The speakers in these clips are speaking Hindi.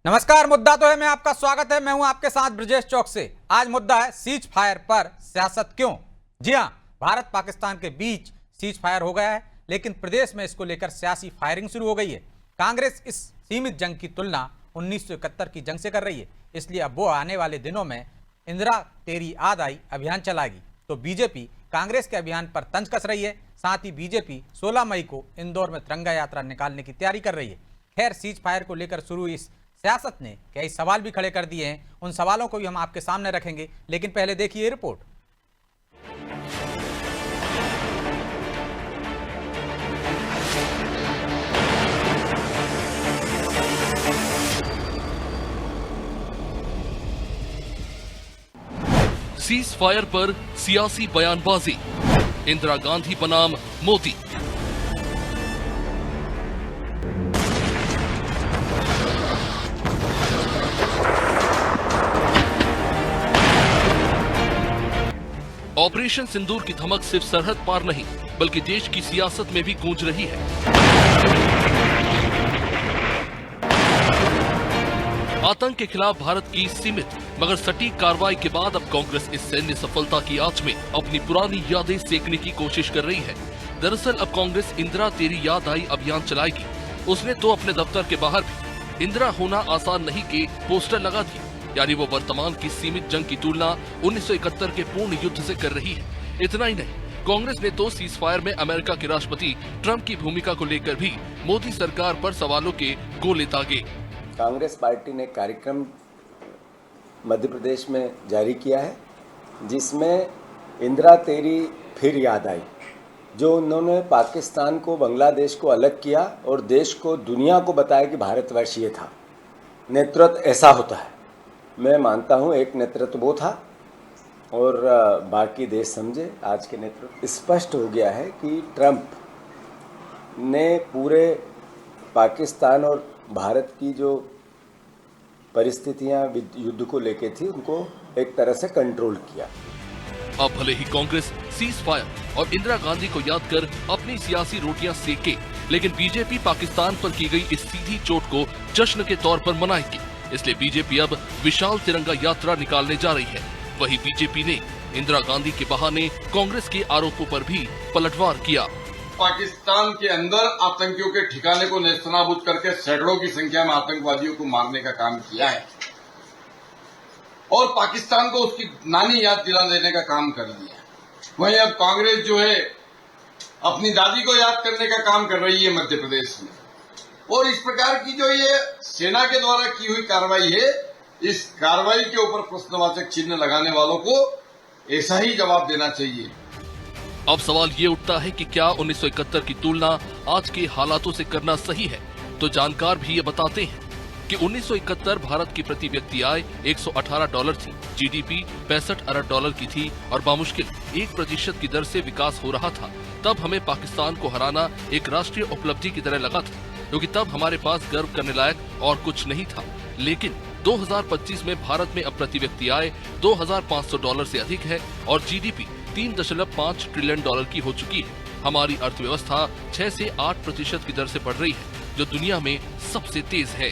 नमस्कार। मुद्दा तो है मैं आपका स्वागत है। मैं हूं आपके साथ ब्रजेश चौक से। आज मुद्दा है सीज फायर पर सियासत क्यों। जी हां, भारत पाकिस्तान के बीच सीज फायर हो गया है, लेकिन प्रदेश में इसको लेकर सियासी फायरिंग शुरू हो गई है। कांग्रेस इस सीमित जंग की तुलना 1971 की जंग से कर रही है, इसलिए अब वो आने वाले दिनों में इंदिरा तेरी याद आई अभियान चलाएगी। तो बीजेपी कांग्रेस के अभियान पर तंज कस रही है। साथ ही बीजेपी 16 मई को इंदौर में तिरंगा यात्रा निकालने की तैयारी कर रही है। खैर, सीज फायर को लेकर शुरू इस सियासत ने कई सवाल भी खड़े कर दिए हैं। उन सवालों को भी हम आपके सामने रखेंगे, लेकिन पहले देखिए रिपोर्ट। सीज फायर पर सियासी बयानबाजी, इंदिरा गांधी बनाम मोदी। ऑपरेशन सिंदूर की धमक सिर्फ सरहद पार नहीं, बल्कि देश की सियासत में भी गूंज रही है। आतंक के खिलाफ भारत की सीमित मगर सटीक कार्रवाई के बाद अब कांग्रेस इस सैन्य सफलता की आंच में अपनी पुरानी यादें सेकने की कोशिश कर रही है। दरअसल अब कांग्रेस इंदिरा तेरी याद आई अभियान चलाएगी। उसने तो अपने दफ्तर के बाहर भी इंदिरा होना आसान नहीं के पोस्टर लगा दिए, यानी वो वर्तमान की सीमित जंग की तुलना 1971 के पूर्ण युद्ध से कर रही है। इतना ही नहीं, कांग्रेस ने तो सीज फायर में अमेरिका के राष्ट्रपति ट्रंप की भूमिका को लेकर भी मोदी सरकार पर सवालों के गोले दागे। कांग्रेस पार्टी ने कार्यक्रम मध्य प्रदेश में जारी किया है, जिसमें इंदिरा तेरी फिर याद आई, जो उन्होंने पाकिस्तान को, बांग्लादेश को अलग किया और देश को, दुनिया को बताया कि भारतवर्ष ये था, नेतृत्व ऐसा होता है। मैं मानता हूँ एक नेतृत्व वो था और बाकी देश समझे। आज के नेतृत्व स्पष्ट हो गया है कि ट्रंप ने पूरे पाकिस्तान और भारत की जो परिस्थितियां युद्ध को लेके थी, उनको एक तरह से कंट्रोल किया। अब भले ही कांग्रेस सीज फायर और इंदिरा गांधी को याद कर अपनी सियासी रोटियां सेके, लेकिन बीजेपी पाकिस्तान पर की गई इस सीधी चोट को जश्न के तौर पर मनाएगी। इसलिए बीजेपी अब विशाल तिरंगा यात्रा निकालने जा रही है। वहीं बीजेपी ने इंदिरा गांधी के बहाने कांग्रेस के आरोपों पर भी पलटवार किया। पाकिस्तान के अंदर आतंकियों के ठिकाने को नेस्तनाबूद करके सैकड़ों की संख्या में आतंकवादियों को मारने का काम किया है और पाकिस्तान को उसकी नानी याद दिला देने का काम कर दिया है। वहीं अब कांग्रेस जो है अपनी दादी को याद करने का काम कर रही है मध्य प्रदेश में, और इस प्रकार की जो ये सेना के द्वारा की हुई कार्रवाई है, इस कार्रवाई के ऊपर प्रश्नवाचक चिन्ह लगाने वालों को ऐसा ही जवाब देना चाहिए। अब सवाल ये उठता है कि क्या 1971 की तुलना आज के हालातों से करना सही है। तो जानकार भी ये बताते हैं कि 1971 भारत की प्रति व्यक्ति आय $118 थी, जीडीपी 65 अरब डॉलर की थी और बामुश्किल 1% की दर से विकास हो रहा था। तब हमें पाकिस्तान को हराना एक राष्ट्रीय उपलब्धि की तरह लगा था, क्योंकि तब हमारे पास गर्व करने लायक और कुछ नहीं था। लेकिन 2025 में भारत में अब प्रति व्यक्ति आय $2,500 से अधिक है और जीडीपी $3.5 ट्रिलियन की हो चुकी है। हमारी अर्थव्यवस्था 6 से 8% की दर से बढ़ रही है, जो दुनिया में सबसे तेज है।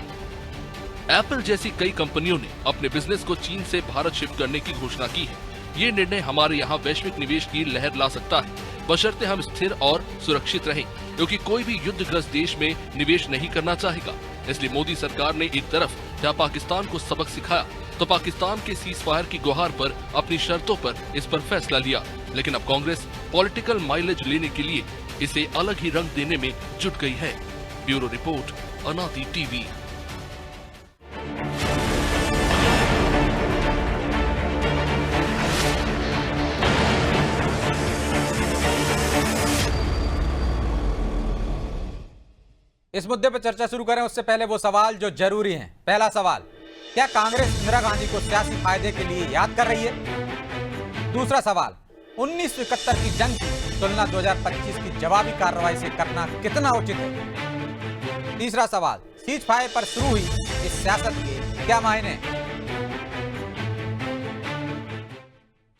एप्पल जैसी कई कंपनियों ने अपने बिजनेस को चीन से भारत शिफ्ट करने की घोषणा की है। ये निर्णय हमारे यहाँ वैश्विक निवेश की लहर ला सकता है, बशर्ते हम स्थिर और सुरक्षित रहें, क्योंकि कोई भी युद्धग्रस्त देश में निवेश नहीं करना चाहेगा। इसलिए मोदी सरकार ने एक तरफ जहाँ पाकिस्तान को सबक सिखाया, तो पाकिस्तान के सीज फायर की गुहार पर अपनी शर्तों पर इस पर फैसला लिया। लेकिन अब कांग्रेस पॉलिटिकल माइलेज लेने के लिए इसे अलग ही रंग देने में जुट गई है। ब्यूरो रिपोर्ट, अनादि टीवी। इस मुद्दे पर चर्चा शुरू करें उससे पहले वो सवाल जो जरूरी हैं। पहला सवाल, क्या कांग्रेस इंदिरा गांधी को सियासी फायदे के लिए याद कर रही है? दूसरा सवाल, 1971 की जंग की तुलना 2025 की जवाबी कार्रवाई से करना कितना उचित है? तीसरा सवाल, सीज फायर पर शुरू हुई इस सियासत के क्या मायने हैं?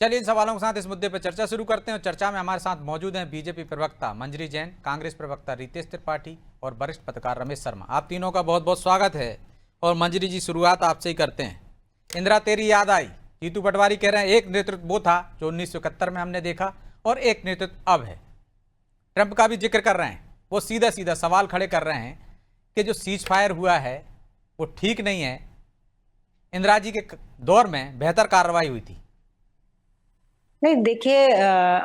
चलिए इन सवालों के साथ इस मुद्दे पर चर्चा शुरू करते हैं। और चर्चा में हमारे साथ मौजूद हैं बीजेपी प्रवक्ता मंजरी जैन, कांग्रेस प्रवक्ता रितेश त्रिपाठी और वरिष्ठ पत्रकार रमेश शर्मा। आप तीनों का बहुत बहुत स्वागत है। और मंजरी जी, शुरुआत आपसे ही करते हैं। इंदिरा तेरी याद आई, जीतू पटवारी कह रहे हैं एक नेतृत्व वो था जो 1971 में हमने देखा और एक नेतृत्व अब है। ट्रंप का भी जिक्र कर रहे हैं, वो सीधा सीधा सवाल खड़े कर रहे हैं कि जो सीज फायर हुआ है वो ठीक नहीं है, इंदिरा जी के दौर में बेहतर कार्रवाई हुई थी। नहीं, देखिए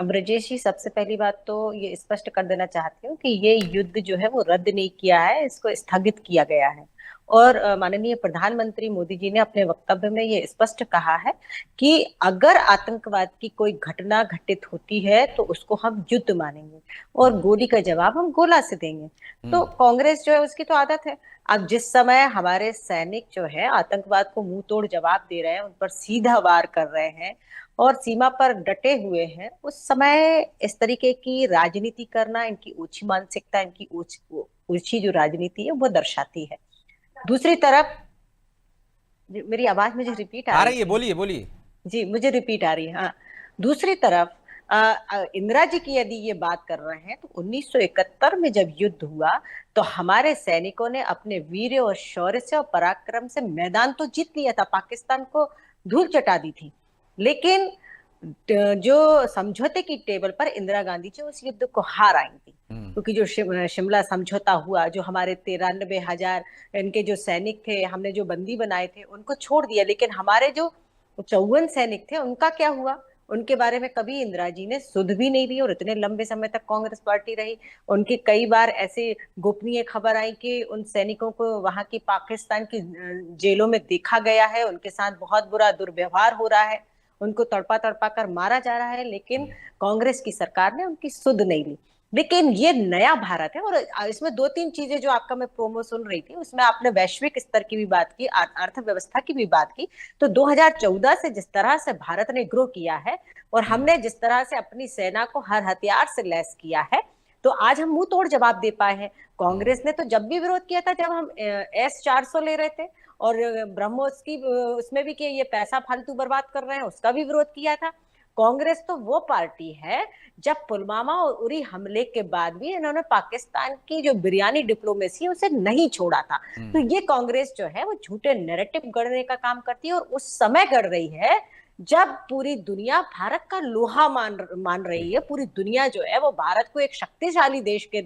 ब्रजेश जी, सबसे पहली बात तो ये स्पष्ट कर देना चाहती हूँ कि ये युद्ध जो है वो रद्द नहीं किया है, इसको स्थगित किया गया है। और माननीय प्रधानमंत्री मोदी जी ने अपने वक्तव्य में ये स्पष्ट कहा है कि अगर आतंकवाद की कोई घटना घटित होती है तो उसको हम युद्ध मानेंगे और गोली का जवाब हम गोला से देंगे। तो कांग्रेस जो है उसकी तो आदत है, अब जिस समय हमारे सैनिक जो है आतंकवाद को मुंह तोड़ जवाब दे रहे हैं, उन पर सीधा वार कर रहे हैं और सीमा पर डटे हुए हैं, उस समय इस तरीके की राजनीति करना इनकी ओछी मानसिकता, इनकी ओछी जो राजनीति है वो दर्शाती है। दूसरी तरफ मेरी आवाज मुझे रिपीट आ रही है? बोलिए बोलिए जी, मुझे रिपीट आ रही है। हाँ, दूसरी तरफ इंदिरा जी की यदि ये बात कर रहे हैं तो 1971 में जब युद्ध हुआ तो हमारे सैनिकों ने अपने वीर्य और शौर्य से और पराक्रम से मैदान तो जीत लिया था, पाकिस्तान को धूल चटा दी थी, लेकिन जो समझौते की टेबल पर इंदिरा गांधी जी उस युद्ध को हार आई थी, क्योंकि जो शिमला समझौता हुआ, जो हमारे 93,000 इनके जो सैनिक थे, हमने जो बंदी बनाए थे उनको छोड़ दिया, लेकिन हमारे जो 54 सैनिक थे उनका क्या हुआ, उनके बारे में कभी इंदिरा जी ने सुध भी नहीं ली। और इतने लंबे समय तक कांग्रेस पार्टी रही, उनकी कई बार ऐसे गोपनीय खबर आई कि उन सैनिकों को वहां की पाकिस्तान की जेलों में देखा गया है, उनके साथ बहुत बुरा दुर्व्यवहार हो रहा है, उनको तड़पा तड़पा कर मारा जा रहा है, लेकिन कांग्रेस की सरकार ने उनकी सुध नहीं ली। लेकिन ये नया भारत है और इसमें दो तीन चीजें जो आपका मैं प्रोमो सुन रही थी उसमें आपने वैश्विक स्तर की भी बात की, अर्थव्यवस्था की भी बात की। तो 2014 से जिस तरह से भारत ने ग्रो किया है और हमने जिस तरह से अपनी सेना को हर हथियार से लैस किया है, तो आज हम मुंह तोड़ जवाब दे पाए हैं। कांग्रेस ने तो जब भी विरोध किया था, जब हम S-400 ले रहे थे और ब्रह्मोस की उसमें भी कि ये पैसा फालतू बर्बाद कर रहे हैं, उसका भी विरोध किया था। कांग्रेस तो वो पार्टी है जब पुलवामा और उरी हमले के बाद भी इन्होंने पाकिस्तान की जो बिरयानी डिप्लोमेसी है उसे नहीं छोड़ा था। तो ये कांग्रेस जो है वो झूठे नैरेटिव गढ़ने का काम करती है और उस समय गढ़ रही है जब पूरी दुनिया भारत का लोहा मान रही है। पूरी दुनिया जो है वो भारत को एक शक्तिशाली देश के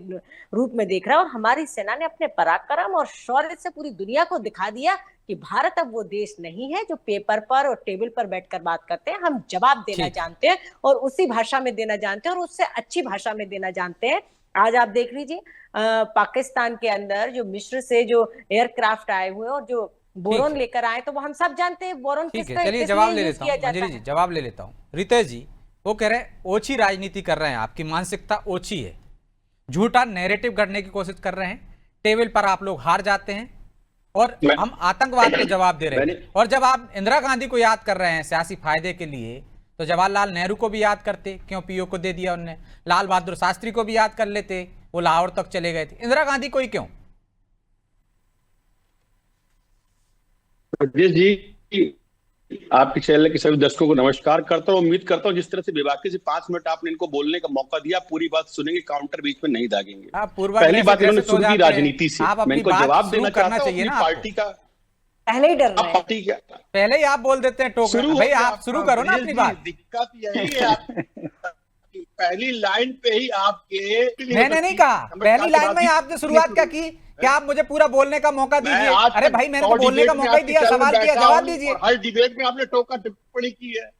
रूप में देख रहा है और हमारी सेना ने अपने पराक्रम और शौर्य से पूरी दुनिया को दिखा दिया कि भारत अब वो देश नहीं है जो पेपर पर और टेबल पर बैठकर बात करते हैं। हम जवाब देना जानते हैं और उसी भाषा में देना जानते हैं और उससे अच्छी भाषा में देना जानते हैं। आज आप देख लीजिए पाकिस्तान के अंदर जो मिस्र से जो एयरक्राफ्ट आए हुए और जो बोरोन लेकर आए, तो वो हम सब जानते हैं बोरोन किसका। चलिए जवाब ले लेता हूँ, मंजरी जी जवाब ले लेता हूँ। रितेश जी वो कह रहे हैं ओछी राजनीति कर रहे हैं, आपकी मानसिकता ओछी है, झूठा नैरेटिव गढ़ने की कोशिश कर रहे हैं, टेबल पर आप लोग हार जाते हैं और हम आतंकवाद को जवाब दे रहे हैं। और जब आप इंदिरा गांधी को याद कर रहे हैं सियासी फायदे के लिए, तो जवाहरलाल नेहरू को भी याद करते, क्यों पीओ को दे दिया उनने। लाल बहादुर शास्त्री को भी याद कर लेते, वो लाहौर तक चले गए थे। इंदिरा गांधी को ही क्यों? जी, आपके चैनल के सभी दर्शकों को नमस्कार करता हूँ। उम्मीद करता हूँ जिस तरह से बेबाकी से 5 मिनट आपने इनको बोलने का मौका दिया, पूरी बात सुनेंगे, काउंटर बीच में नहीं दागेंगे। पहली बात इन्होंने शुरू की राजनीति से, मैं इनको जवाब देना चाहता हूँ अपनी पार्टी का। पहले ही डर रहे हैं, पार्टी का पहले ही आप बोल देते हैं टोक भाई, आप शुरू करो ना अपनी बात। दिक्कत यही है पहली लाइन पे ही आपके, मैंने नहीं कहा पहली लाइन में आपने शुरुआत क्या की, क्या आप मुझे पूरा बोलने का मौका दीजिए। अरे भाई मैंने तो बोलने का मौका ही दिया, सवाल किया, जवाब दीजिए। हर डिबेट में आपने टोका टिप्पणी की है।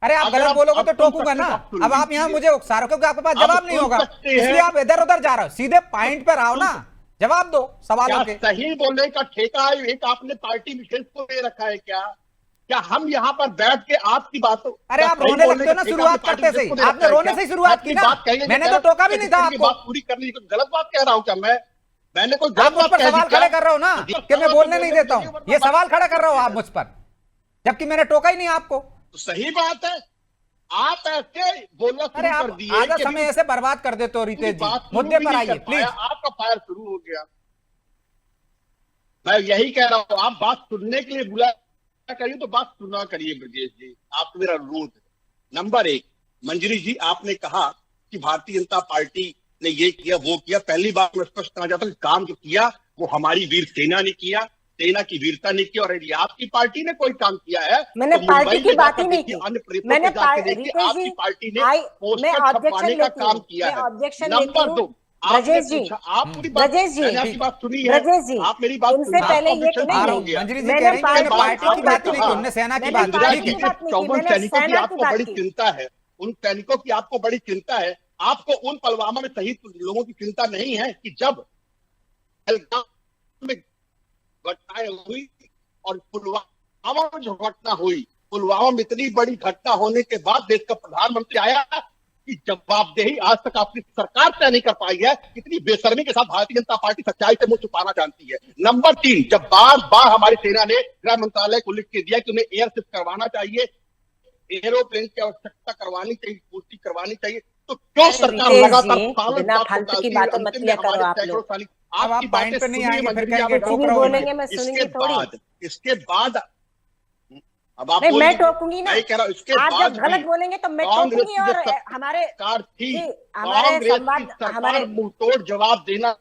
अरे आप गलत बोलोगे तो टोकूंगा ना। अब आप यहाँ मुझे उकसा रहे हो क्योंकि आपके पास जवाब नहीं होगा, इसलिए आप इधर उधर जा रहे हो। सीधे पॉइंट पर आओ ना, जवाब दो सवालों के। सही बोलने का ठेका एक आपने पार्टी विशेष को दे रखा है क्या हम यहाँ पर बैठ के आपकी बातों? अरे आप रोने लगते हो ना शुरुआत करते से, आपने रोने से शुरुआत की ना, मैंने तो टोका भी नहीं था आपको। बात पूरी करनी, गलत बात कह रहा हूँ क्या मैंने कोई आप मुझ पर सवाल खड़े कर रहे हो ना कि मैं बोलने नहीं देता हूँ, ये सवाल खड़ा कर रहे हो आप मुझ पर, जबकि मैंने टोका ही नहीं आपको। तो सही बात है, आप ऐसे बोलना अरे आप आधा समय ऐसे बर्बाद कर देते हो। रितेश जी मुद्दे पर आइए प्लीज। आपका फायर शुरू हो गया, मैं यही कह रहा हूँ। आप बात सुनने के लिए बुला करिए तो बात सुना करिए ब्रजेश जी, आपको मेरा अनुरोध है। नंबर 1, मंजरी जी आपने कहा कि भारतीय जनता पार्टी ने ये किया वो किया। पहली बात मैं स्पष्ट करना चाहता हूँ, काम जो किया वो हमारी वीर सेना ने किया, सेना की वीरता नहीं की। और यदि आपकी पार्टी ने कोई काम किया है मैंने तो पार्टी मुंबई की में बात ही जाकर नहीं देखिए, की। अन्य प्रेतों मैंने पे जाकर देखिए, रितेश आपकी जी, पार्टी ने मैं पोस्टर ऑब्जेक्शन छपवाने का लेती काम हूँ, किया मैं है। ऑब्जेक्शन लेती नंबर हूँ। 2, आपने ब्रजेश जी, पूछा, आप पूरी बात, ब्रजेश जी, मैंने आपकी बात सुनी है, ब्रजेश जी, आप मेरी बात इनसे सुनिए, पहले आपको ये ऑब्जेक्शन नहीं शुरू नहीं, हो गया। मंजरी जी मैंने कह रही हैं कि इसके मैंने बाद पार्टी की आपने बात नहीं की, कहा, उनने सेना की मैंने बात की। इंदिरा ठीक जी है, के बात नहीं की, 54 मैंने सैनिकों की सेना की आपको बात बड़ी की। चिंता है, उन सैनिकों की आपको बड़ी चिंता है। आपको उन पुलवामा में शहीद लोगों की चिंता नहीं है कि जब पहलगाम में घटनाएं हुई और पुलवामा में जो घटना हुई, पुलवामा में इतनी बड़ी घटना होने के बाद देश का प्रधानमंत्री आया कि जवाबदेही आज तक आपकी सरकार तय नहीं कर पाई है। कितनी बेशर्मी के साथ भारतीय जनता पार्टी सच्चाई से मुंह छुपाना जानती है। नंबर 3, जब बार बार हमारी सेना ने गृह मंत्रालय को लिख के दिया कि उन्हें एयरशिफ्ट करवाना चाहिए, एरोप्लेन की आवश्यकता करवानी चाहिए, पूर्ति करवानी चाहिए, तो क्यों सरकार लगातार सालों बिना बात फालतू की डालती है? बातें मत अंतिम में किया करो हमारे आप सैकड़ों लोग। सैनिक, अब आप आपकी पॉइंट बातें पे नहीं सुनिए आएंगे, फिर मंजरी, कहेंगे आप टोक भी रहा हूं बोलेंगे, मैं। मैं सुनूंगी थोड़ी। इसके बाद अब आप नहीं, मैं बोलिए, टोकूंगी ना। मैं कह रहा हूं, इसके आप बाद जब भी गलत बोलेंगे तो मैं कांग्रेस टोकूंगी। की जो और हमारे सरकार थी, जी, हमारे कांग्रेस की संवाद, सरकार हमारे मुंहतोड़ जवाब देना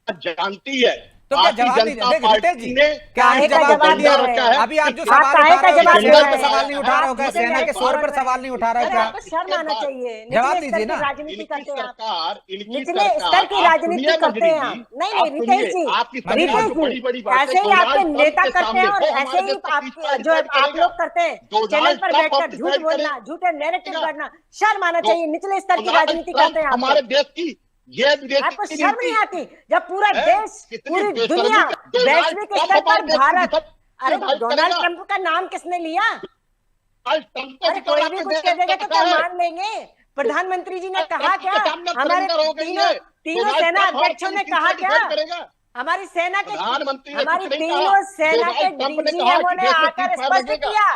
जानती है। तो क्या भारतीय जवाब नहीं जनता देंगे रितेश पार्टी जी? ने क्या आप काहे का जवाब जवाब दे दिया? दे रहे हैं? अभी आप जो आप सवाल काहे उठा का रहे हो, जवाब दे सेना रहे पे हैं? सवाल नहीं उठा रहे हो, आप क्या मुझे सेना के मेरे शौर्य पर सवाल सवाल नहीं उठा रहे हो अरे क्या? आपको शर्म आना चाहिए। जवाब निचले स्तर दीजिए की ना। राजनीति करते हैं आप। इनकी निचले स्तर सरकार, की आप राजनीति सुनिए करते मंजरी हैं जी, आप। नहीं आप नहीं रितेश सुनिए, जी, आपकी सरकार रितेश जो जी, बड़ी बड़ी बातें ऐसे ही आपके डोनाल्ड नेता ट्रंप के करते हैं सामने, और वो ऐसे हमारे ही देश का आप पीछा जो डिसाइड आप करेगा। लोग करते हैं चैनल डोनाल्ड पर ट्रंप बैठकर अब झूठ डिसाइड बोलना, करेगा। झूठे नैरेटिव करना, शर्म आना चाहिए। निचले स्तर की डोनाल्ड राजनीति करते हैं ट्रंप आप हमारे लोग। देश की ये विदेशी आपको शर्म नहीं आती जब पूरा है? देश, कितनी पूरी बेशर्मी दुनिया का डोनाल्ड वैश्विक ट्रंप स्तर पर हमारे देश की भारत, डिफेंस अरे डिसाइड डोनाल्ड करेगा। ट्रंप का नाम किसने लिया? डोनाल्ड ट्रंप को अरे भी तो कोई आपके भी कुछ देश कह देगा तो क्या है। मान लेंगे? प्रधानमंत्री जी ने कहा ट्रंप क्या? के सामने हमारे सरेंडर हो गई तीनों है। तीनों डोनाल्ड सेना ट्रंप हर अध्यक्षों ने चीज कहा क्या? डिसाइड करेगा। हमारी सेना के, प्रधानमंत्री ने हमारी कुछ नहीं तीनों कहा। सेना के डोनाल्ड ट्रंप ने कहा डीजीएमओ कि ने देश में आकर सीज फायर स्पष्ट लगेगा। किया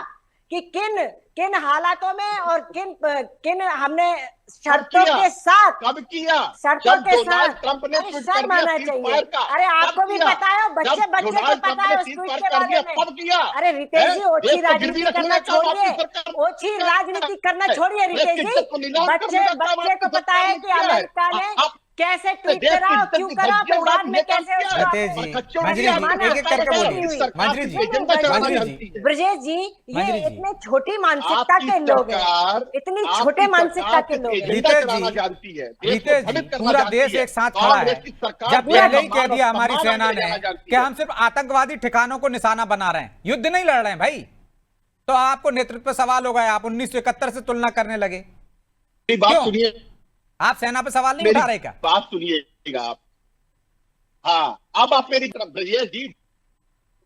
कि किन किन हालातों में और किन हमने शर्तों के साथ, कब किया? शर्तों जब के डोनाल्ड साथ। ट्रंप ने अरे ट्वीट कर शर्म दिया आना सीज चाहिए। फायर का। अरे कब आपको भी किया? पता है, जब बच्चे को डोनाल्ड पता ट्रंप है ने उस सीज ट्वीट फायर के कर बारे दिया, में। तब किया। अरे रितेश जी, ओछी देश को गिरवी राजनीति रखने करना का काम आपकी छोड़िए, सरकार ओछी राजनीति करना छोड़िए देश रितेश की जी। इज्जत को नीलाम बच्चे करने का काम बच्चे आपकी को पता सरकार है ने कि किया है। अमेरिका ने आप कैसे ट्वीट देश करा की और इज्जत क्यों की करा, धज्जियां फिर उड़ा बाद दी में है, कैसे क्या है? उसका रितेश जी, खच्चर मंजरी उड़ाया जी, माना एक एक करके है। बोलिए। हुई। सरकार मंजरी जी, की एजेंडा चलाना मंजरी जी, जानती है। ब्रजेश जी, ये मंजरी जी, इतने छोटी मानसिकता आपकी के लोग हैं, सरकार, इतनी आपकी छोटे मानसिकता सरकार के लोग हैं। एजेंडा रितेश चलाना जी, जानती है, देश को रितेश जी, भ्रमित करना पूरा जानती देश है। एक साथ खड़ा है। कांग्रेस की सरकार जब देश पहले का ही कह मान दिया और हमारी सम्मान सेना आगे ने जाना जानती कि है। हम सिर्फ आतंकवादी ठिकानों को निशाना बना रहे हैं, युद्ध नहीं लड़ रहे हैं भाई, तो आपको नेतृत्व पे सवाल हो गया। आप 1971 से तुलना करने लगे। मेरी बात क्यों? सुनिए, आप सेना पे सवाल नहीं मेरी उठा रहे क्या? बात सुनिएगा आप। हाँ, अब आप मेरी तरफ ब्रजेश जी,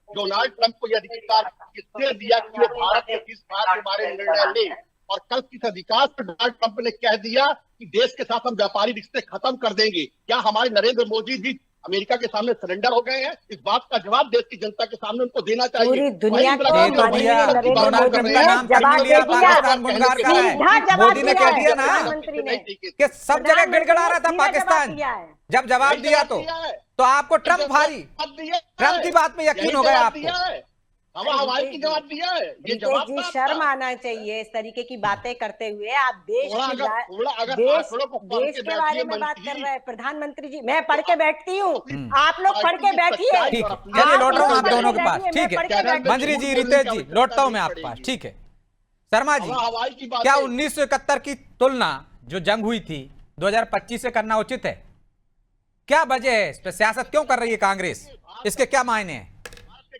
डोनाल्ड ट्रंप को यह अधिकार किसने दिया कि वो भारत के किस बात के बारे में निर्णय ले? और कल किस अधिकार से डोनाल्ड ट्रंप ने कह दिया कि देश के साथ हम व्यापारिक रिश्ते खत्म कर देंगे? क्या हमारे नरेंद्र मोदी जी अमेरिका के सामने सरेंडर हो गए हैं? इस बात का जवाब देश की जनता के सामने उनको देना चाहिए। पूरी दुनिया को नहीं तो माननीय भैया, नरेंद्र डोनाल्ड मोदी ट्रंप ने का नाम जवाब छीन लिया, दे दिया। पाकिस्तान गुनगार कर रहा है। सीधा जवाब मोदी ने दिया कह है दिया ना प्रधानमंत्री ने कि सब जगह गिड़गिड़ा रहा था सीधा जवाब पाकिस्तान। दिया है। जब जवाब दिया तो आपको ट्रंप भारी, ट्रंप की बात में यकीन हो गया आपको। हवाई की जवाब दिया है। ये रितेश जवाब जी, था शर्म आपका। आना चाहिए इस तरीके की बातें करते हुए। आप देश थोड़ा की अगर देश आंकड़ों को पढ़ देश के के बारे बैठिए में बात मंत्री कर जी। रहे हैं प्रधानमंत्री जी। मैं पढ़ के बैठती हूँ, आप लोग पढ़ के बैठिए। ठीक है, आप चलिए लोग लौट रहा हूँ आप पढ़ के दोनों के पास। बैठिए, ठीक मैं पढ़ के है बैठती मंजरी जी, हूँ। रितेश जी, बोलने की लौटता हूँ मैं आवश्यकता आपके पास। नहीं ठीक है शर्मा जी, हवाई की बात क्या है। 1971 की तुलना जो जंग हुई थी 2025 से करना उचित है? क्या वजह है? इस पर सियासत क्यों कर रही है कांग्रेस? इसके क्या मायने हैं?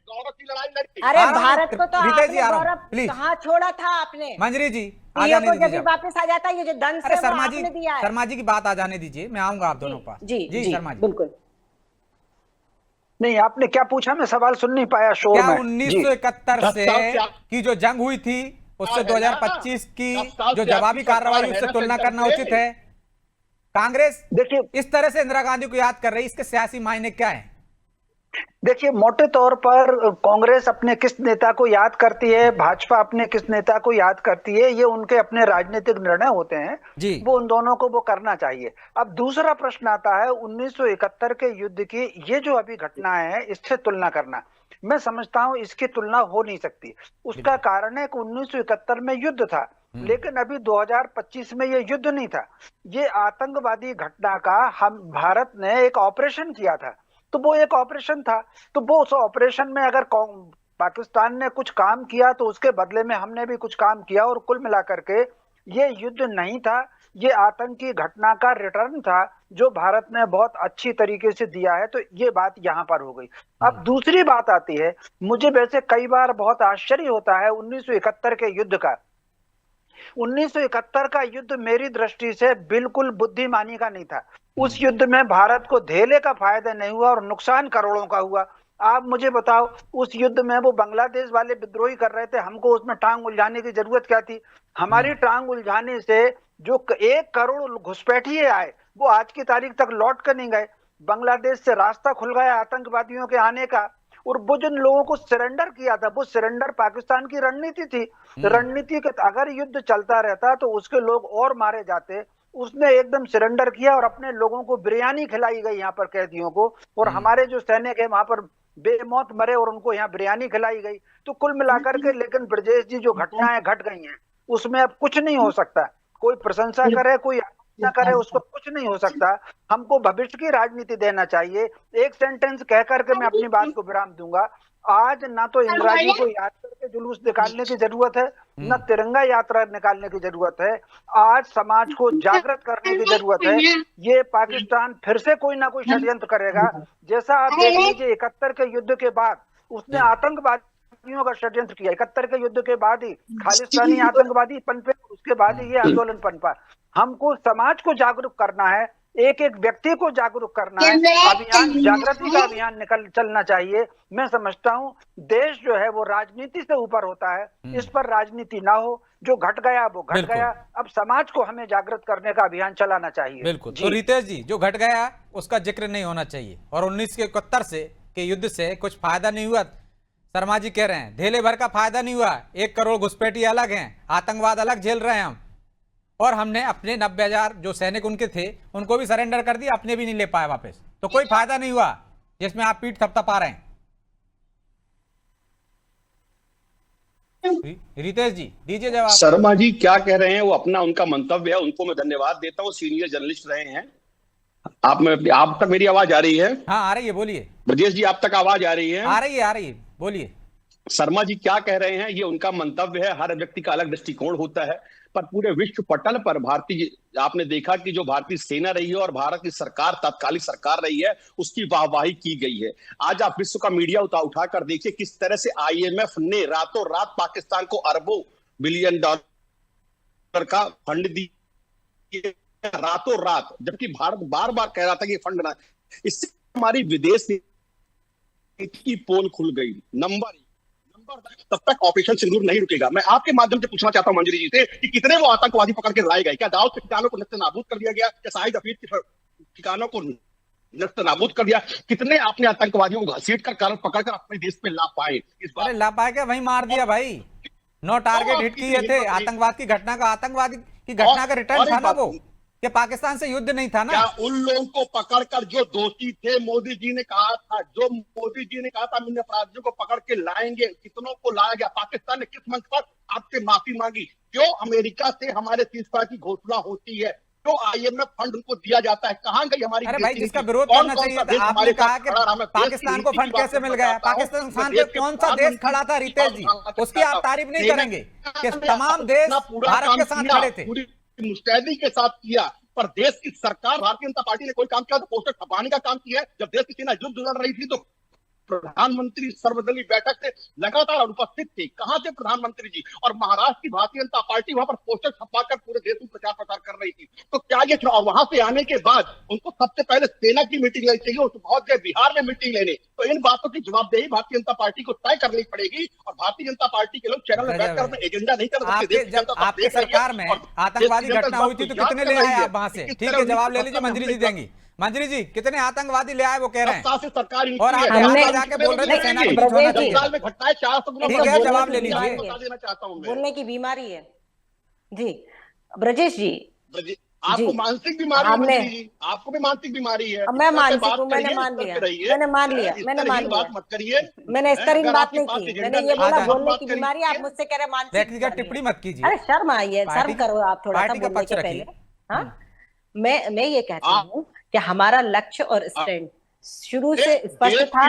गौरव की लड़ाई लड़ी। अरे आ रहा हूं, भारत को तो रितेश जी, आपने आ रहा हूं, गौरव प्लीज। कहाँ छोड़ा था आपने? मंजरी जी आ पीओ जाने को दीजिए जब भी आप। वापस आ जाता है, ये जो दंश अरे है वो शर्मा जी, आपने दिया है। शर्मा जी की बात आ जाने दीजिए, मैं आऊंगा आप दोनों के पास। जी जी शर्मा जी, बिल्कुल। नहीं, आपने क्या पूछा? मैं सवाल सुन नहीं पाया शोर क्या में। 1971 से की जो जंग हुई थी उससे 2025 की जो जवाबी कार्रवाई उससे तुलना करना उचित है? कांग्रेस देखिए इस तरह से इंदिरा गांधी को याद कर रही, इसके सियासी मायने क्या है? देखिए, मोटे तौर पर कांग्रेस अपने किस नेता को याद करती है, भाजपा अपने किस नेता को याद करती है, ये उनके अपने राजनीतिक निर्णय होते हैं जी। वो उन दोनों को वो करना चाहिए। अब दूसरा प्रश्न आता है 1971 के युद्ध की ये जो अभी घटनाएं हैं इससे तुलना करना। मैं समझता हूं इसकी तुलना हो नहीं सकती। उसका कारण है कि 1971 में युद्ध था, लेकिन अभी 2025 में ये युद्ध नहीं था। ये आतंकवादी घटना का हम भारत ने एक ऑपरेशन किया था। तो वो एक ऑपरेशन था। तो वो उस ऑपरेशन में अगर पाकिस्तान ने कुछ काम किया तो उसके बदले में हमने भी कुछ काम किया, और कुल मिलाकर के ये युद्ध नहीं था, ये आतंकी घटना का रिटर्न था जो भारत ने बहुत अच्छी तरीके से दिया है। तो ये बात यहाँ पर हो गई। अब दूसरी बात आती है, मुझे वैसे कई बार बहुत आश्चर्य होता है 1971 के युद्ध का। 1971 का युद्ध मेरी दृष्टि से बिल्कुल बुद्धिमानी का नहीं था। उस युद्ध में भारत को धेले का फायदा नहीं हुआ और नुकसान करोड़ों का हुआ। आप मुझे बताओ, उस युद्ध में वो बांग्लादेश वाले विद्रोही कर रहे थे, हमको उसमें टांग उलझाने की जरूरत क्या थी? हमारी टांग उलझाने से जो 1 करोड़ घुसपैठिए आए वो आज की तारीख तक लौट कर नहीं गए। बांग्लादेश से रास्ता खुल गया आतंकवादियों के आने का, और वो जिन लोगों को सरेंडर किया था वो सरेंडर पाकिस्तान की रणनीति थी। रणनीति के अगर युद्ध चलता रहता तो उसके लोग और मारे जाते। उसने एकदम सरेंडर किया और अपने लोगों को बिरयानी खिलाई गई यहाँ पर कैदियों को, और हमारे जो सैनिक है वहां पर बेमौत मरे और उनको यहाँ बिरयानी खिलाई गई। तो कुल मिलाकर के लेकिन ब्रजेश जी जो घटनाएं घट गई हैं उसमें अब कुछ नहीं हो सकता। कोई प्रशंसा करे कोई ना करे, उसको कुछ नहीं हो सकता। हमको भविष्य की राजनीति देना चाहिए। एक सेंटेंस कह करके मैं अपनी बात को विराम दूंगा। आज ना तो इंदिरा जी को याद करके जुलूस निकालने की जरूरत है, न तिरंगा यात्रा निकालने की जरूरत है। आज समाज को जागृत करने की जरूरत है। ये पाकिस्तान फिर से कोई ना कोई षड्यंत्र करेगा। जैसा आप देख लीजिए 71 के युद्ध के बाद उसने आतंकवादियों का षड्यंत्र किया। 71 के युद्ध के बाद ही खालिस्तानी आतंकवादी पनपे, उसके बाद ही ये आंदोलन पनपा। हमको समाज को जागरूक करना है, एक एक व्यक्ति को जागरूक करना है। अभियान जागृति का अभियान चलना चाहिए। मैं समझता हूँ देश जो है वो राजनीति से ऊपर होता है, इस पर राजनीति ना हो। जो घट गया वो घट गया। अब समाज को हमें जागृत करने का अभियान चलाना चाहिए। बिल्कुल। तो रितेश जी, जो घट गया उसका जिक्र नहीं होना चाहिए, और 1971 से के युद्ध से कुछ फायदा नहीं हुआ। शर्मा जी कह रहे हैं ढेले भर का फायदा नहीं हुआ। 1 करोड़ घुसपैठी अलग हैं, आतंकवाद अलग झेल रहे हैं हम, और हमने अपने 90,000 जो सैनिक उनके थे उनको भी सरेंडर कर दिया, अपने भी नहीं ले पाए वापस। तो कोई फायदा नहीं हुआ जिसमें आप पीठ थपथपा रहे हैं। रितेश जी दीजिए जवाब। शर्मा जी क्या कह रहे हैं वो अपना उनका मंतव्य है, उनको मैं धन्यवाद देता हूँ। सीनियर जर्नलिस्ट रहे हैं। आप तक मेरी आवाज आ रही है? हाँ आ रही है, बोलिए। ब्रजेश जी आप तक आवाज आ रही है? आ रही है, बोलिए। शर्मा जी क्या कह रहे हैं ये उनका मंतव्य है। हर व्यक्ति का अलग दृष्टिकोण होता है, पर पूरे विश्व पटल पर भारतीय आपने देखा कि जो भारतीय सेना रही है और भारत की सरकार तत्कालीन सरकार रही है उसकी वाहवाही की गई है। आज आप विश्व का मीडिया उठाकर देखिए किस तरह से IMF ने रातों रात पाकिस्तान को अरबों बिलियन डॉलर का फंड दिया, रातों रात, जबकि भारत बार बार कह रहा था कि फंड ना। इससे हमारी विदेश नीति की पोल खुल गई। नंबर तब तक ऑपरेशन सिंदूर नहीं रुकेगा। मैं आपके माध्यम से पूछना चाहता हूं मंजरी जी से कि कितने वो आतंकवादी पकड़ के लाए गए? क्या दाऊद के ठिकानों को नस्तानाबूद कर दिया गया? क्या शाहिद हफीज के ठिकानों को नस्तानाबूद कर दिया? कितने आपने आतंकवादियों को घसीट कर पकड़कर अपने देश पे ला पाए? इस बार ला पाए क्या? वही मार दिया भाई। 9 टारगेट हिट किए थे। आतंकवाद की घटना का, आतंकवादी की घटना का रिटर्न था ना वो, कि पाकिस्तान से युद्ध नहीं था ना। क्या उन लोगों को पकड़कर जो दोषी थे, मोदी जी ने कहा था हम इन अपराधियों को पकड़ के लाएंगे, कितनों को लाया गया? पाकिस्तान ने किस मंच पर आपसे माफी मांगी? क्यों अमेरिका से हमारे सीज़फायर की घोषणा होती है? क्यों IMF फंड उनको दिया जाता है? कहां गई हमारी? अरे भाई जिसका विरोध करना चाहिए था, आपने कहा कि पाकिस्तान को फंड कैसे मिल गया? पाकिस्तान पे कौन सा देश खड़ा था रितेश जी? उसकी आप तारीफ नहीं करेंगे कि तमाम देश भारत के साथ खड़े थे, मुस्तैदी के साथ किया, पर देश की सरकार भारतीय जनता पार्टी ने कोई काम किया तो पोस्टर छपाने का काम किया है। जब देश की सेना युद्ध लड़ रही थी तो प्रधानमंत्री सर्वदलीय बैठक से लगातार अनुपस्थित थे। कहां थे प्रधानमंत्री जी? और महाराष्ट्र की भारतीय जनता पार्टी वहां पर पोस्टर छपाकर पूरे देश में प्रचार प्रसार कर रही थी। तो क्या ये चुनाव वहां से आने के बाद उनको सबसे पहले सेना की मीटिंग लेनी चाहिए? उसको बहुत गए बिहार में मीटिंग लेने। तो इन बातों की जवाबदेही भारतीय जनता पार्टी को तय करनी पड़ेगी, और भारतीय जनता पार्टी के लोग चैनल में बैठकर अपना एजेंडा नहीं कर सकते। आपकी सरकार में आतंकवादी घटना हुई थी तो कितने ले आए आप वहां से? ठीक है, जवाब ले लीजिए। मंजरी जी देंगी। मंजरी जी कितने आतंकवादी ले आए वो कह रहे हैं, और आप जाके बोल रहे थे सेना के बीच होना चाहिए। ठीक है, जवाब ले लीजिए। बोलने की बीमारी है जी ब्रजेश जी। आपको मानसिक बीमारी है, आपको भी मानसिक बीमारी है। मैं मानसिक हूँ, मैंने मान लिया, बात मत करिए। मैंने इस तरह बात नहीं की। मैंने ये बोला बोलने की बीमारी, आप मुझसे कह रहे मानसिक टिप्पणी मत कीजिए। अरे शर्म आइए, शर्म करो आप थोड़ा सा बोलने के पहले। हाँ, मैं ये कहती हूँ कि हमारा लक्ष्य और स्टैंड शुरू से स्पष्ट था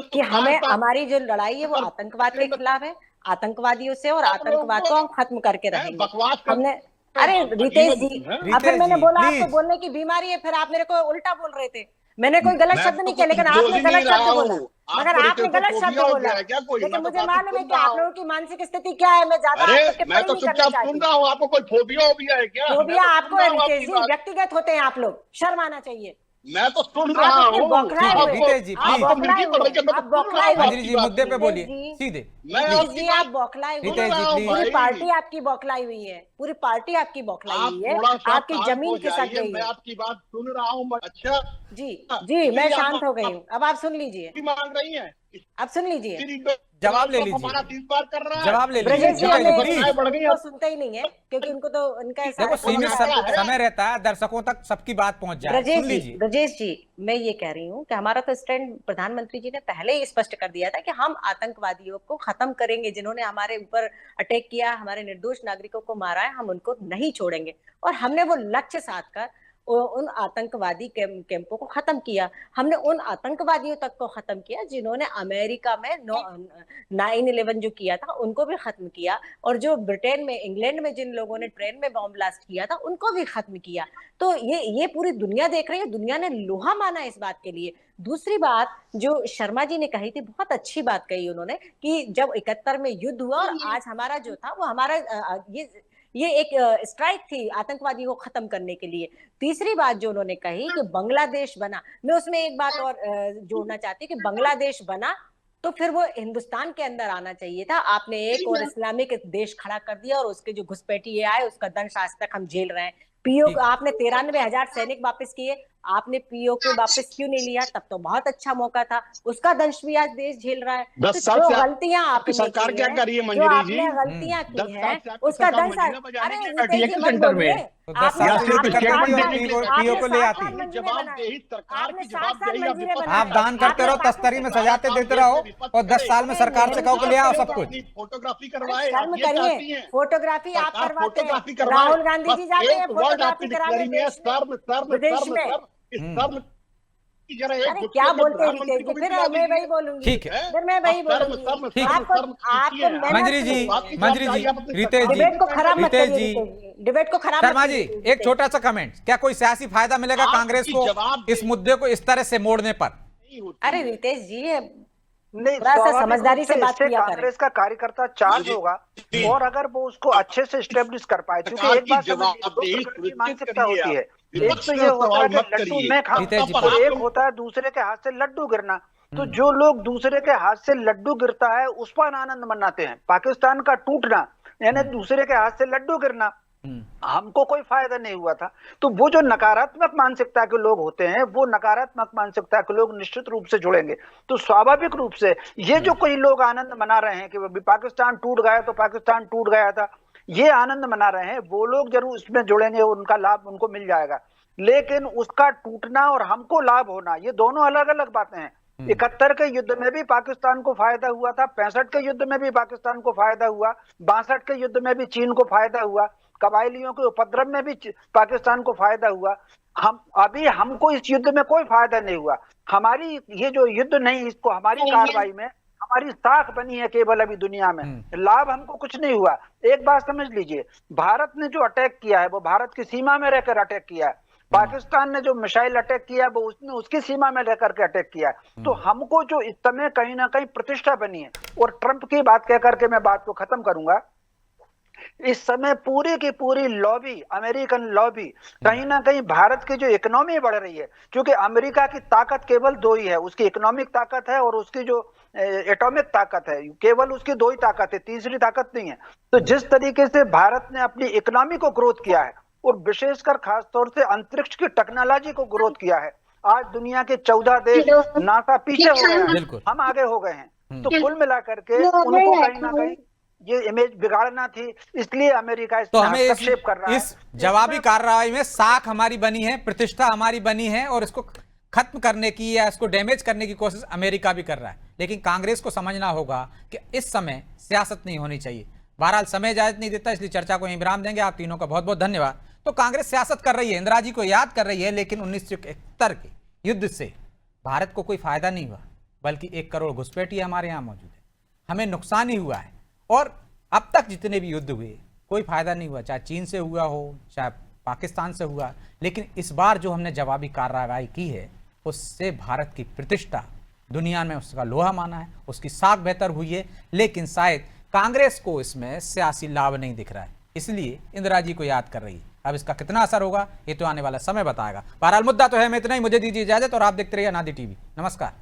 कि हमें हमारी जो लड़ाई है वो आतंकवाद के खिलाफ है, आतंकवादियों से, और आतंकवाद को हम खत्म करके रहेंगे। हमने अरे रितेश जी, अब फिर मैंने बोला आपको बोलने की बीमारी है, फिर आप मेरे को उल्टा बोल रहे थे। मैंने कोई गलत शब्द नहीं किया, लेकिन आपने गलत शब्द बोला, मगर आपने गलत शब्द बोला। लेकिन मुझे मालूम है कि आप लोगों की मानसिक स्थिति क्या है। मैं ज्यादा मैं तो चुपचाप सुन रहा हूँ। आपको कोई फोबिया है क्या? फोबिया आपको है रितेश जी, व्यक्तिगत होते हैं आप लोग, शर्म आना चाहिए। मैं तो सुन रहा हूँ। रितेश जी प्लीज, मंजरी जी मुद्दे पे बोलिए सीधे। जी आप बौखलाए हुए हैं, पूरी पार्टी आपकी बौखलाई हुई है, पूरी पार्टी आपकी बौखलाई हुई है, आपकी जमीन खिसक गई है। मैं आपकी बात सुन रहा हूँ। अच्छा जी मैं शांत हो गई हूँ, अब आप सुन लीजिए। मांग रही है, आप सुन लीजिए, जवाब ले लीजिए, जवाब ले ब्रजेश जी लीजिए। तो सुनते ही नहीं है, क्योंकि उनको तो उनका देखो सीमित समय रहता है, दर्शकों तक सबकी बात पहुंच जाए। ब्रजेश जी मैं ये कह रही हूँ कि हमारा तो स्टैंड प्रधानमंत्री जी ने पहले ही स्पष्ट कर दिया था कि हम आतंकवादियों को खत्म करेंगे, जिन्होंने हमारे ऊपर अटैक किया, हमारे निर्दोष नागरिकों को मारा है, हम उनको नहीं छोड़ेंगे। और हमने वो लक्ष्य साध कर उन आतंकवादी कैंपों को खत्म किया। हमने उन आतंकवादियों तक को खत्म किया जिन्होंने अमेरिका में 9/11 जो किया था उनको भी खत्म किया, और जो ब्रिटेन में, इंग्लैंड में जिन लोगों ने ट्रेन में बॉम्ब ब्लास्ट किया था उनको भी खत्म किया। तो ये पूरी दुनिया देख रही है, दुनिया ने लोहा माना इस बात के लिए। दूसरी बात जो शर्मा जी ने कही थी, बहुत अच्छी बात कही उन्होंने, कि जब 71 में युद्ध हुआ और आज हमारा जो था वो हमारा ये एक स्ट्राइक थी आतंकवादियों को खत्म करने के लिए। तीसरी बात जो उन्होंने कही कि बांग्लादेश बना, मैं उसमें एक बात और जोड़ना चाहती हूँ कि बांग्लादेश बना तो फिर वो हिंदुस्तान के अंदर आना चाहिए था। आपने एक और इस्लामिक देश खड़ा कर दिया और उसके जो घुसपैठिए आए उसका दंश आज तक हम झेल रहे हैं। पीओ आपने 93,000 सैनिक वापस किए, आपने पीओ को वापस क्यों नहीं लिया? तब तो बहुत अच्छा मौका था, उसका दंश भी आज देश झेल रहा है। 10 साल जो से गलतियां आपकी सरकार क्या कर रही है जो मंजरी जी? आपने गलतियां की हैं उसका सरकार दंश। महीना बजाने अरे की सेंटर में तो 10 साल से युद्ध करके पीओ को ले आती। जवाबदेही सरकार की जवाबदेही आप दान करते रहो, तस्तरी में सजाते देते रहो, और 10 साल में सरकार से कहो कि ले आओ सब कुछ। फोटोग्राफी करवाए, शर्म करिए, फोटोग्राफी आप करवाते हैं। राहुल गांधी जी जाते हैं फोटोग्राफी कराने विदेश में। अरे क्या बोलते हैं रितेश जी? फिर मैं वही बोलूंगी, ठीक है, फिर मैं वही बोलूंगी। आपको मंजरी जी, रितेश जी, डिबेट को खराब मत रितेश करिए, जी, डिबेट को खराब। शर्मा जी एक छोटा सा कमेंट, क्या कोई सियासी फायदा मिलेगा कांग्रेस को इस मुद्दे को इस तरह से मोड़ने पर? अरे रितेश जी नहीं, थोड़ा सा समझदारी से बात किया करें। कांग्रेस का कार्यकर्ता चार्ज होगा, और अगर वो उसको अच्छे से स्टेब्लिश कर पाए, क्योंकि एक बात मानसिकता होती है, एक तो ये होता है कि लड्डू मैं खाता हूं, एक होता है दूसरे के हाथ से लड्डू गिरना। तो जो लोग दूसरे के हाथ से लड्डू गिरता है उस पर आनंद मनाते हैं। पाकिस्तान का टूटना यानी दूसरे के हाथ से लड्डू गिरना, हमको कोई फायदा नहीं हुआ था। तो वो जो नकारात्मक मानसिकता के लोग होते हैं, वो नकारात्मक मानसिकता के लोग निश्चित रूप से जुड़ेंगे। तो स्वाभाविक रूप से ये जो कोई लोग आनंद मना रहे हैं कि पाकिस्तान टूट गया तो पाकिस्तान टूट गया था, ये आनंद मना रहे हैं, वो लोग जरूर इसमें जुड़ेंगे, उनका लाभ उनको मिल जाएगा। लेकिन उसका टूटना और हमको लाभ होना, ये दोनों अलग अलग बातें हैं। 71 के युद्ध में भी पाकिस्तान को फायदा हुआ था, 65 के युद्ध में भी पाकिस्तान को फायदा हुआ, 62 के युद्ध में भी चीन को फायदा हुआ, कबायलियों के उपद्रव में भी पाकिस्तान को फायदा हुआ। हमको इस युद्ध में कोई फायदा नहीं हुआ। हमारी ये जो युद्ध नहीं, इसको हमारी कार्रवाई में हमारी साख बनी है केवल अभी दुनिया में, लाभ हमको कुछ नहीं हुआ। एक बात समझ लीजिए, भारत ने जो अटैक किया है वो भारत की सीमा में रहकर अटैक किया है। पाकिस्तान ने जो मिसाइल अटैक किया वो उसने उसकी सीमा में रहकर के अटैक किया है। तो हमको जो इस समय कहीं ना कहीं प्रतिष्ठा बनी है, और ट्रंप की बात कह करके मैं बात को खत्म करूंगा, इस समय पूरी की पूरी लॉबी, अमेरिकन लॉबी कहीं ना कहीं भारत की जो इकोनॉमी बढ़ रही है, क्योंकि अमेरिका की ताकत केवल दो ही है, उसकी इकोनॉमिक ताकत है और उसकी जो एटॉमिक ताकत है, केवल उसकी दो ही ताकत है, तीसरी ताकत नहीं है। तो जिस तरीके से भारत ने अपनी इकोनॉमी को ग्रोथ किया है, और विशेषकर खासतौर से अंतरिक्ष की टेक्नोलॉजी को ग्रोथ किया है, आज दुनिया के 14 देश नासा पीछे हो गए हैं, हम आगे हो गए हैं। तो कुल मिलाकर के उनको कहीं ना कहीं ये इमेज बिगाड़ना थी, इसलिए अमेरिका तो हमें हस्तक्षेप कर रहा है। इस जवाबी कार्रवाई में साख हमारी बनी है, प्रतिष्ठा हमारी बनी है, और इसको खत्म करने की या इसको डैमेज करने की कोशिश अमेरिका भी कर रहा है। लेकिन कांग्रेस को समझना होगा कि इस समय सियासत नहीं होनी चाहिए। बहरहाल समय इजाजत नहीं देता, इसलिए चर्चा को यहीं विराम देंगे। आप तीनों का बहुत बहुत धन्यवाद। तो कांग्रेस सियासत कर रही है, इंदिरा जी को याद कर रही है, लेकिन 1971 के युद्ध से भारत को कोई फायदा नहीं हुआ, बल्कि 1 करोड़ घुसपैठिए हमारे यहाँ मौजूद है, हमें नुकसान ही हुआ है। और अब तक जितने भी युद्ध हुए कोई फायदा नहीं हुआ, चाहे चीन से हुआ हो, चाहे पाकिस्तान से हुआ, लेकिन इस बार जो हमने जवाबी कार्रवाई की है उससे भारत की प्रतिष्ठा दुनिया में उसका लोहा माना है, उसकी साख बेहतर हुई है। लेकिन शायद कांग्रेस को इसमें सियासी लाभ नहीं दिख रहा है, इसलिए इंदिरा जी को याद कर रही है। अब इसका कितना असर होगा ये तो आने वाला समय बताएगा। बहरहाल मुद्दा तो है, मैं इतना ही, मुझे दीजिए इजाजत और आप देखते रहिए अनादि टीवी। नमस्कार।